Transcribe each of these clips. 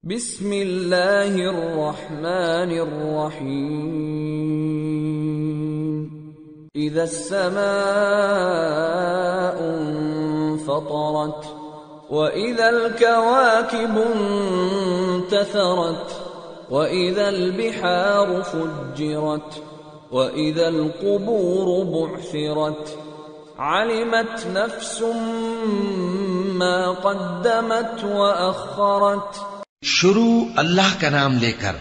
بسم اللہ الرحمن الرحیم اذا السماء انفطرت واذا الكواكب انتثرت واذا البحار فجرت واذا القبور بعثرت علمت نفس ما قدمت واخرت۔ شروع اللہ کا نام لے کر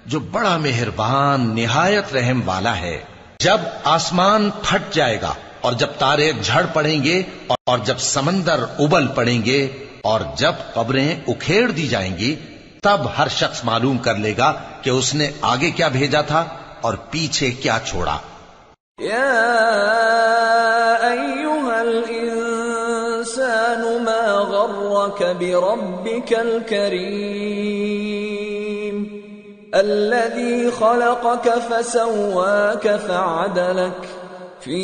جو بڑا مہربان نہایت رحم والا ہے۔ جب آسمان پھٹ جائے گا اور جب تارے جھڑ پڑیں گے اور جب سمندر ابل پڑیں گے اور جب قبریں اکھیڑ دی جائیں گی، تب ہر شخص معلوم کر لے گا کہ اس نے آگے کیا بھیجا تھا اور پیچھے کیا چھوڑا۔ یا ایھا الانسان ما غرک بربک الکریم الذی خلقک فسواک فعدلک فی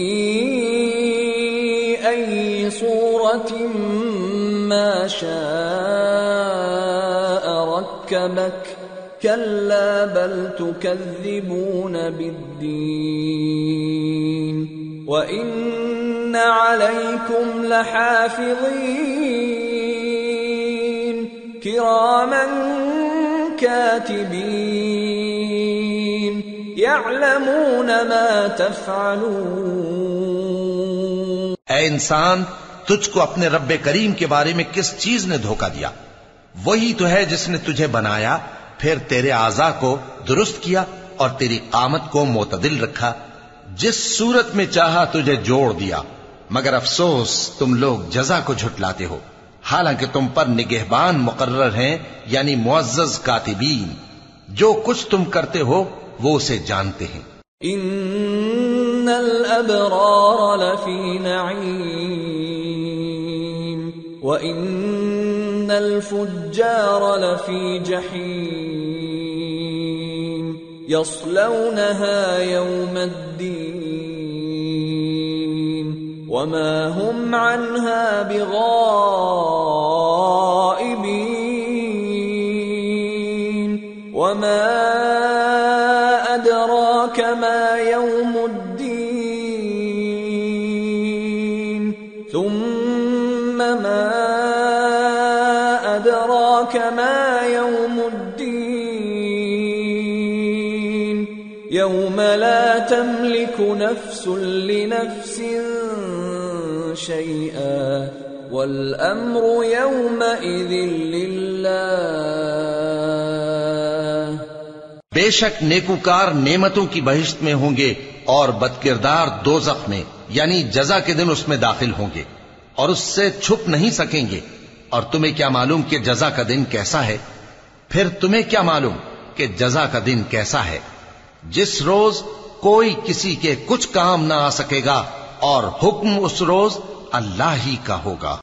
ای صورت ما شاء رکبک کلا بل تکذبون بالدین وَإِنَّ عَلَيْكُمْ لَحَافِظِينَ كِرَامًا كَاتِبِينَ يَعْلَمُونَ مَا تَفْعَلُونَ۔ اے انسان، تجھ کو اپنے رب کریم کے بارے میں کس چیز نے دھوکہ دیا؟ وہی تو ہے جس نے تجھے بنایا، پھر تیرے اعضاء کو درست کیا اور تیری قامت کو معتدل رکھا، جس صورت میں چاہا تجھے جوڑ دیا، مگر افسوس تم لوگ جزا کو جھٹلاتے ہو، حالانکہ تم پر نگہبان مقرر ہیں، یعنی معزز کاتبین، جو کچھ تم کرتے ہو وہ اسے جانتے ہیں۔ ان الابرار لفی نعیم وان الفجار لفی جحیم يصلونها يوم الدين وما هم عنها بغائبين وما أدراك ما يوم الدين ثم ما أدراك ما يوم الدين يوم لا تملك نفس لنفس شيئا والأمر يومئذ لله۔ بے شک نیکوکار نعمتوں کی بہشت میں ہوں گے اور بدکردار دوزخ میں، یعنی جزا کے دن اس میں داخل ہوں گے اور اس سے چھپ نہیں سکیں گے۔ اور تمہیں کیا معلوم کہ جزا کا دن کیسا ہے؟ پھر تمہیں کیا معلوم کہ جزا کا دن کیسا ہے؟ جس روز کوئی کسی کے کچھ کام نہ آ سکے گا اور حکم اس روز اللہ ہی کا ہوگا۔